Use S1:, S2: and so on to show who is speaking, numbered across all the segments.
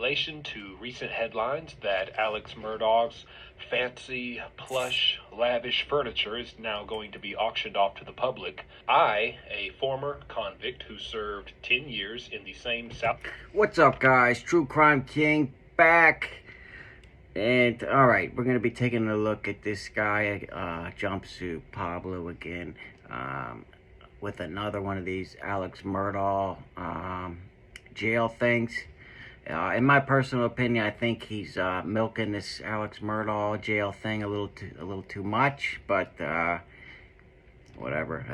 S1: relation to recent headlines that Alex Murdaugh's fancy, plush, lavish furniture is now going to be auctioned off to the public, I, a former convict who served 10 years in the same South...
S2: What's up, guys? True Crime King back. And, alright, we're going to be taking a look at this guy, Jumpsuit Pablo again, with another one of these Alex Murdaugh jail things. In my personal opinion, I think he's milking this Alex Murdaugh jail thing a little too much, but whatever.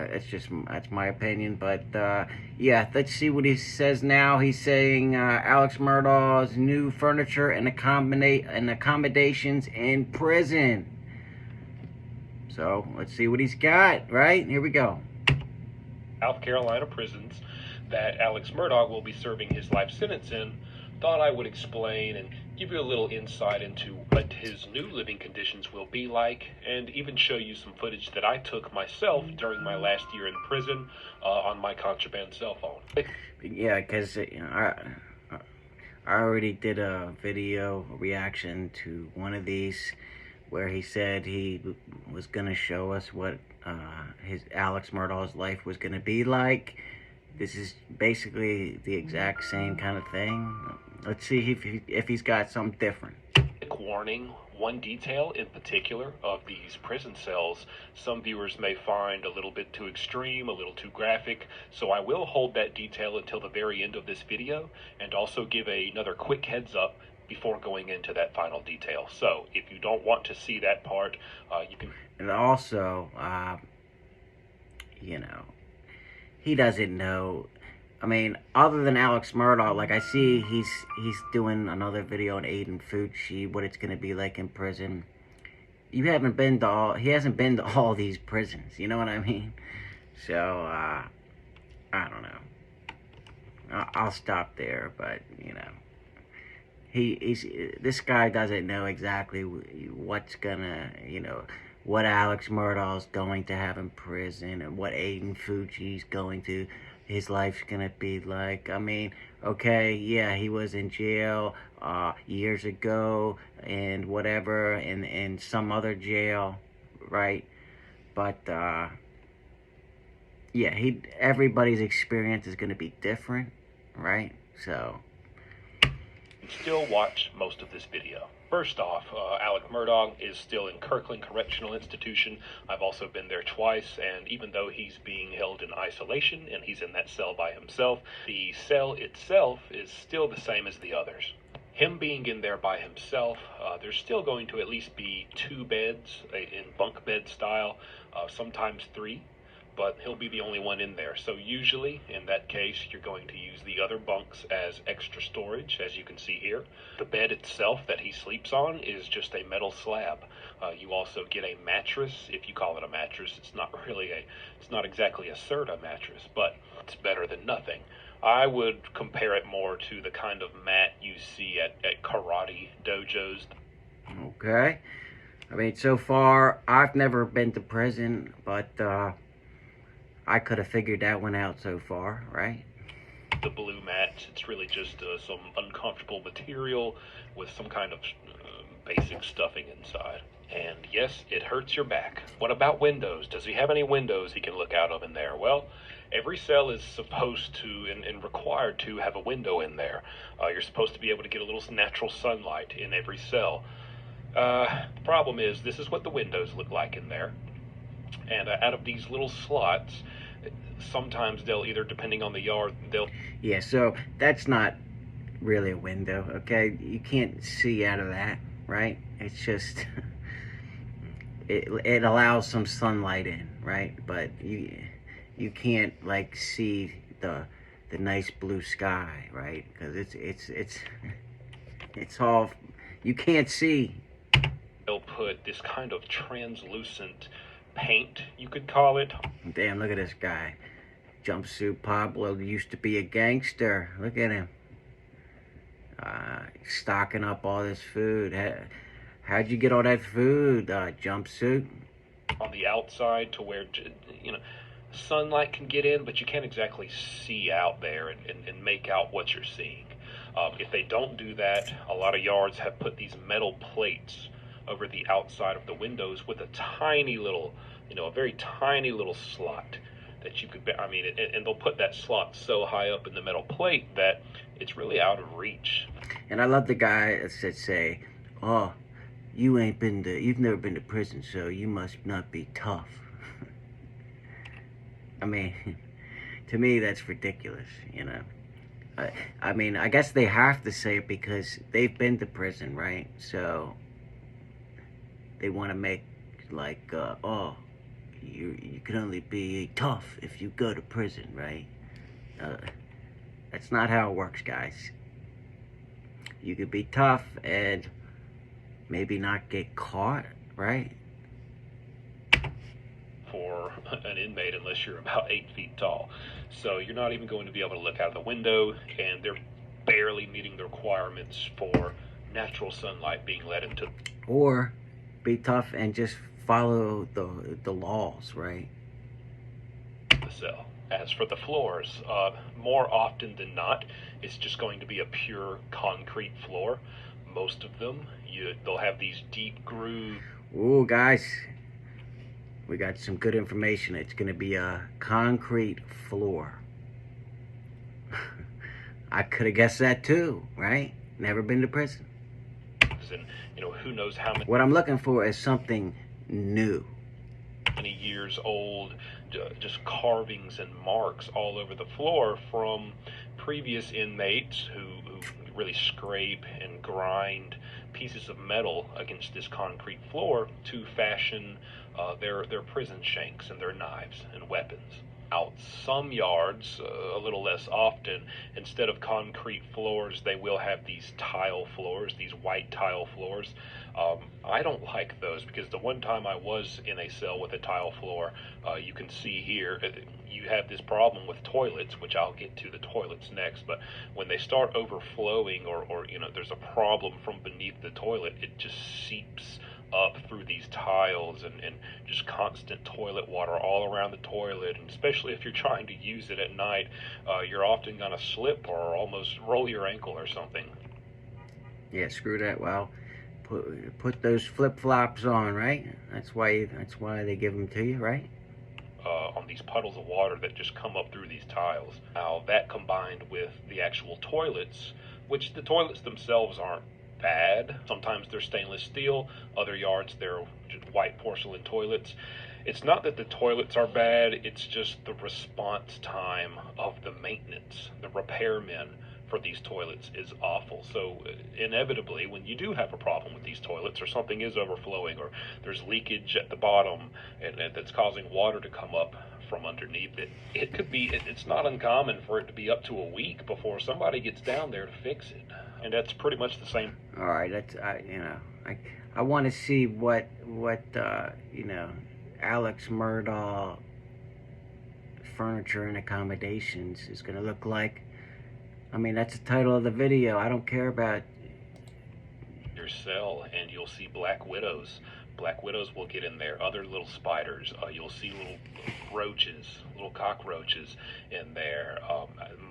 S2: That's my opinion. But yeah, let's see what he says now. He's saying Alex Murdaugh's new furniture and accommodations in prison. So let's see what he's got. Right, here we go.
S1: South Carolina prisons that Alex Murdaugh will be serving his life sentence in. Thought I would explain and give you a little insight into what his new living conditions will be like, and even show you some footage that I took myself during my last year in prison on my contraband cell phone.
S2: Yeah, because I already did a video reaction to one of these where he said he was going to show us what his Alex Murdaugh's life was going to be like. This is basically the exact same kind of thing. Let's see if he's got something different.
S1: Warning, one detail in particular of these prison cells, some viewers may find a little bit too extreme, a little too graphic, so I will hold that detail until the very end of this video, and also give another quick heads up before going into that final detail. So, if you don't want to see that part, you can...
S2: And also, you know, he doesn't know. I mean, other than Alex Murdaugh, like I see he's doing another video on Aiden Fucci, what it's gonna be like in prison. He hasn't been to all these prisons, you know what I mean? So I don't know. I'll stop there, but you know, this guy doesn't know exactly what's gonna, you know, what Alex Murdaugh's going to have in prison and what Aiden Fucci's going to, his life's gonna be like. I mean, okay, yeah, he was in jail years ago and whatever, in some other jail, right? But yeah, everybody's experience is gonna be different, right? So
S1: still watch most of this video. First off, Alex Murdaugh is still in Kirkland Correctional Institution. I've also been there twice, and even though he's being held in isolation and he's in that cell by himself, the cell itself is still the same as the others. Him being in there by himself, there's still going to at least be 2 beds in bunk bed style, sometimes 3. But he'll be the only one in there. So usually, in that case, you're going to use the other bunks as extra storage, as you can see here. The bed itself that he sleeps on is just a metal slab. You also get a mattress, if you call it a mattress. It's not exactly a Serta mattress, but it's better than nothing. I would compare it more to the kind of mat you see at karate dojos.
S2: Okay. I mean, so far, I've never been to prison, but I could have figured that one out so far, right?
S1: The blue mat, it's really just some uncomfortable material with some kind of basic stuffing inside. And yes, it hurts your back. What about windows? Does he have any windows he can look out of in there? Well, every cell is supposed to and required to have a window in there. You're supposed to be able to get a little natural sunlight in every cell. The problem is, this is what the windows look like in there. And out of these little slots, sometimes they'll either, depending on the yard, they'll...
S2: Yeah, so that's not really a window, okay? You can't see out of that, right? It's just... it allows some sunlight in, right? But you can't, like, see the nice blue sky, right? Because it's all... You can't see.
S1: They'll put this kind of translucent paint, you could call it.
S2: Damn, look at this guy. Jumpsuit Pablo used to be a gangster. Look at him. Stocking up all this food. How'd you get all that food, Jumpsuit?
S1: On the outside to where, you know, sunlight can get in, but you can't exactly see out there and make out what you're seeing. If they don't do that, a lot of yards have put these metal plates over the outside of the windows with a tiny little, a very tiny little slot that you could, and they'll put that slot so high up in the metal plate that it's really out of reach.
S2: And I love the guy that say, "Oh, you've never been to prison, so you must not be tough." I mean, to me, that's ridiculous, I guess they have to say it because they've been to prison, right? So they want to make like, oh, you can only be tough if you go to prison, right? That's not how it works, guys. You could be tough and maybe not get caught, right?
S1: For an inmate unless you're about 8 feet tall. So you're not even going to be able to look out of the window, and they're barely meeting the requirements for natural sunlight being let into.
S2: Or be tough and just follow the laws, right?
S1: The cell. As for the floors, more often than not, it's just going to be a pure concrete floor. Most of them, they'll have these deep grooves.
S2: Ooh, guys, we got some good information. It's going to be a concrete floor. I could have guessed that too, right? Never been to prison.
S1: And, who knows how many.
S2: What I'm looking for is something new.
S1: Many years old, just carvings and marks all over the floor from previous inmates who really scrape and grind pieces of metal against this concrete floor to fashion their prison shanks and their knives and weapons. Out some yards, a little less often, instead of concrete floors, they will have these tile floors, these white tile floors. I don't like those because the one time I was in a cell with a tile floor, you can see here, you have this problem with toilets, which I'll get to the toilets next, but when they start overflowing or there's a problem from beneath the toilet, it just seeps up through these tiles and just constant toilet water all around the toilet, and especially if you're trying to use it at night, you're often going to slip or almost roll your ankle or something.
S2: Yeah, screw that. Well, put those flip-flops on, right? That's why they give them to you, right?
S1: On these puddles of water that just come up through these tiles. Now that combined with the actual toilets, which the toilets themselves aren't bad. Sometimes they're stainless steel, other yards they're just white porcelain toilets. It's not that the toilets are bad, it's just the response time of the maintenance, the repairmen for these toilets is awful. So inevitably, when you do have a problem with these toilets, or something is overflowing, or there's leakage at the bottom and that's causing water to come up from underneath it, it's not uncommon for it to be up to a week before somebody gets down there to fix it. And that's pretty much the same.
S2: All right, I want to see what Alex Murdaugh furniture and accommodations is going to look like. That's the title of the video. I don't care about
S1: your cell, and you'll see black widows. Black widows will get in there, other little spiders. You'll see little roaches, little cockroaches in there,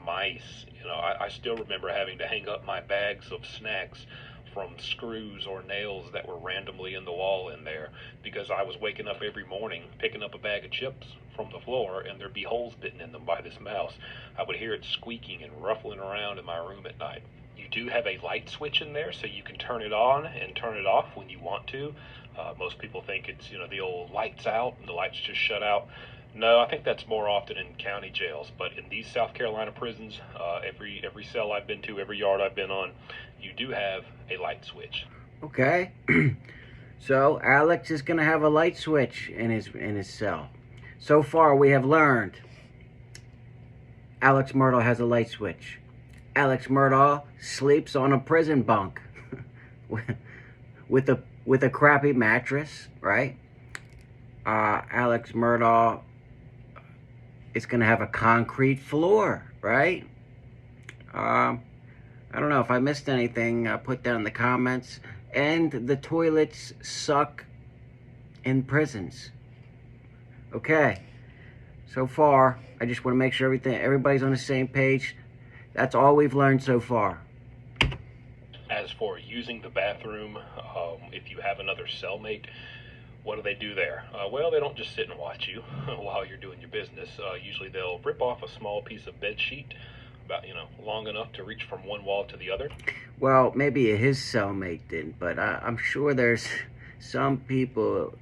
S1: mice. I still remember having to hang up my bags of snacks from screws or nails that were randomly in the wall in there because I was waking up every morning picking up a bag of chips from the floor and there'd be holes bitten in them by this mouse. I would hear it squeaking and ruffling around in my room at night. You do have a light switch in there so you can turn it on and turn it off when you want to. Most people think it's the old lights out and the lights just shut out. No, I think that's more often in county jails, but in these South Carolina prisons, every cell I've been to, every yard I've been on, you do have a light switch.
S2: Okay. So Alex is going to have a light switch in his cell. So far we have learned Alex Murdaugh has a light switch. Alex Murdaugh sleeps on a prison bunk with a crappy mattress, right? Alex Murdaugh is going to have a concrete floor, right? I don't know if I missed anything. Put down in the comments. And the toilets suck in prisons. Okay. So far, I just want to make sure everybody's on the same page. That's all we've learned so far.
S1: As for using the bathroom, if you have another cellmate, what do they do there? Well, they don't just sit and watch you while you're doing your business. Usually they'll rip off a small piece of bed sheet, about, long enough to reach from one wall to the other.
S2: Well, maybe his cellmate didn't, but I'm sure there's some people,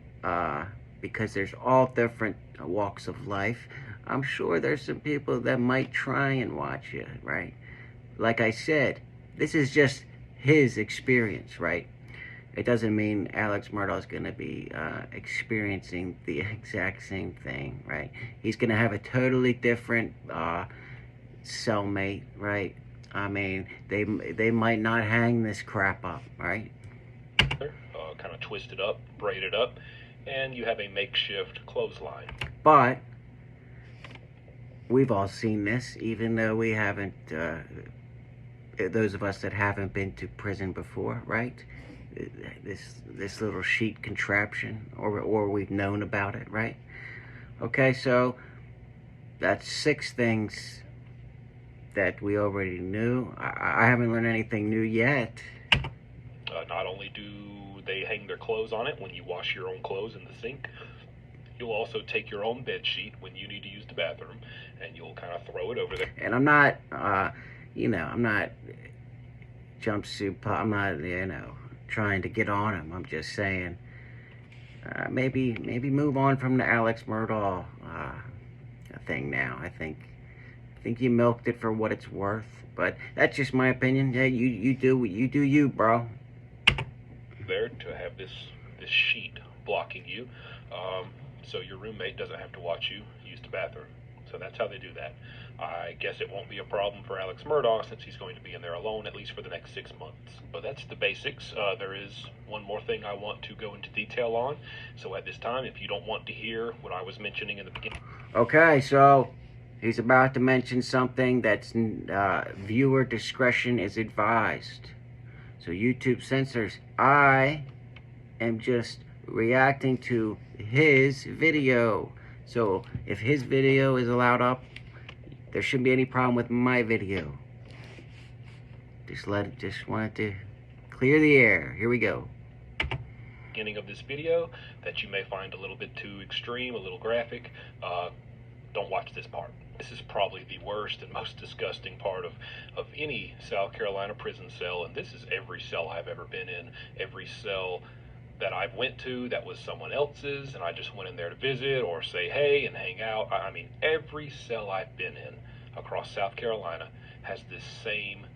S2: because there's all different walks of life, I'm sure there's some people that might try and watch you, right? Like I said, this is just his experience, right? It doesn't mean Alex Murdaugh's going to be experiencing the exact same thing, right? He's going to have a totally different cellmate, right? I mean, they might not hang this crap up, right?
S1: Kind of twist it up, braid it up, and you have a makeshift clothesline.
S2: But we've all seen this, even though we haven't, those of us that haven't been to prison before, right? This little sheet contraption, or we've known about it, right? Okay, so that's 6 things that we already knew. I haven't learned anything new yet.
S1: Not only do they hang their clothes on it when you wash your own clothes in the sink, you'll also take your own bed sheet when you need to use the bathroom, and you'll kind of throw it over there.
S2: And I'm not, I'm not I'm not, trying to get on him. I'm just saying, maybe move on from the Alex Murdaugh thing now. I think you milked it for what it's worth, but that's just my opinion. Yeah, you do you, bro.
S1: There to have this sheet blocking you, so your roommate doesn't have to watch you use the bathroom. So that's how they do that. I guess it won't be a problem for Alex Murdaugh since he's going to be in there alone, at least for the next 6 months. But that's the basics. There is one more thing I want to go into detail on. So at this time, if you don't want to hear what I was mentioning in the beginning.
S2: Okay, so he's about to mention something that's viewer discretion is advised. So YouTube censors. I am just reacting to his video. So if his video is allowed up, there shouldn't be any problem with my video. Just wanted to clear the air. Here we go.
S1: Beginning of this video that you may find a little bit too extreme, a little graphic. Don't watch this part. This is probably the worst and most disgusting part of any South Carolina prison cell, and this is every cell I've ever been in, every cell that I've went to that was someone else's, and I just went in there to visit or say hey and hang out. I mean, every cell I've been in across South Carolina has this same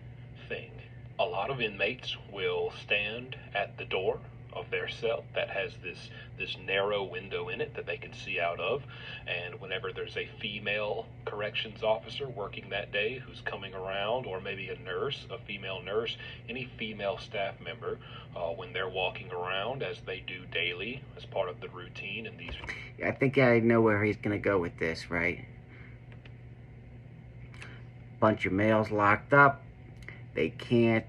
S1: thing. A lot of inmates will stand at the door of their cell that has this narrow window in it that they can see out of, and whenever there's a female corrections officer working that day who's coming around, or maybe a female nurse, any female staff member, when they're walking around, as they do daily as part of the routine in these...
S2: I think I know where he's gonna go with this, right? Bunch of males locked up. They can't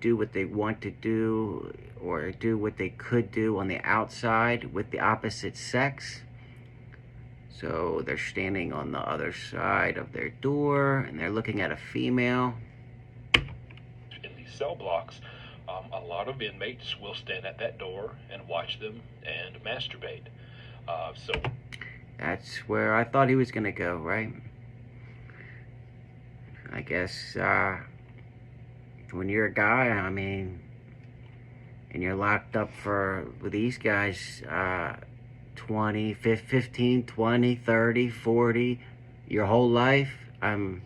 S2: do what they want to do or do what they could do on the outside with the opposite sex. So they're standing on the other side of their door and they're looking at a female.
S1: In these cell blocks, a lot of inmates will stand at that door and watch them and masturbate. So
S2: that's where I thought he was gonna go, right? I guess when you're a guy, I mean, and you're locked up with these guys 20, 15, 20, 30, 40, your whole life, I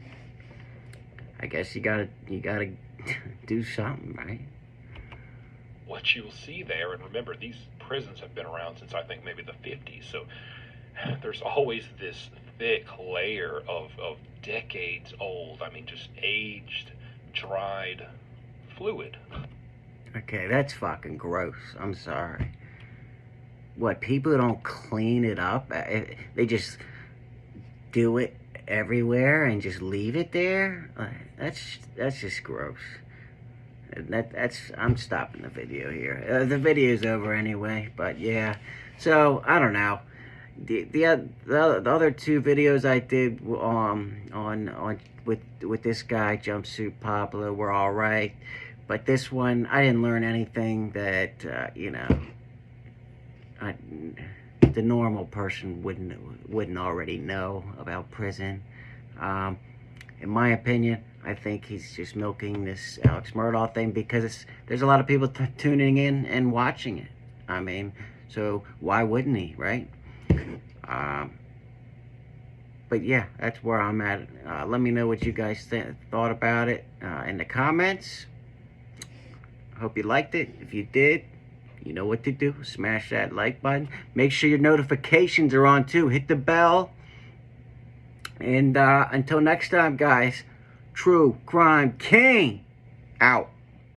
S2: guess you gotta do something, right?
S1: What you'll see there, and remember, these prisons have been around since I think maybe the 50s, so there's always this thick layer of decades old, I mean, just aged, dried fluid.
S2: Okay, that's fucking gross. I'm sorry. What, people don't clean it up? They just do it everywhere and just leave it there? That's just gross. I'm stopping the video here. The video's over anyway, but yeah. So, I don't know. The other 2 videos I did with this guy, Jumpsuit Pablo, were alright. But this one, I didn't learn anything that, you know, the normal person wouldn't already know about prison. In my opinion, I think he's just milking this Alex Murdaugh thing because there's a lot of people tuning in and watching it. I mean, so why wouldn't he, right? But yeah, that's where I'm at. Let me know what you guys thought about it in the comments. Hope you liked it. If you did, you know what to do. Smash that like button. Make sure your notifications are on too. Hit the bell. And until next time, guys, True Crime King out.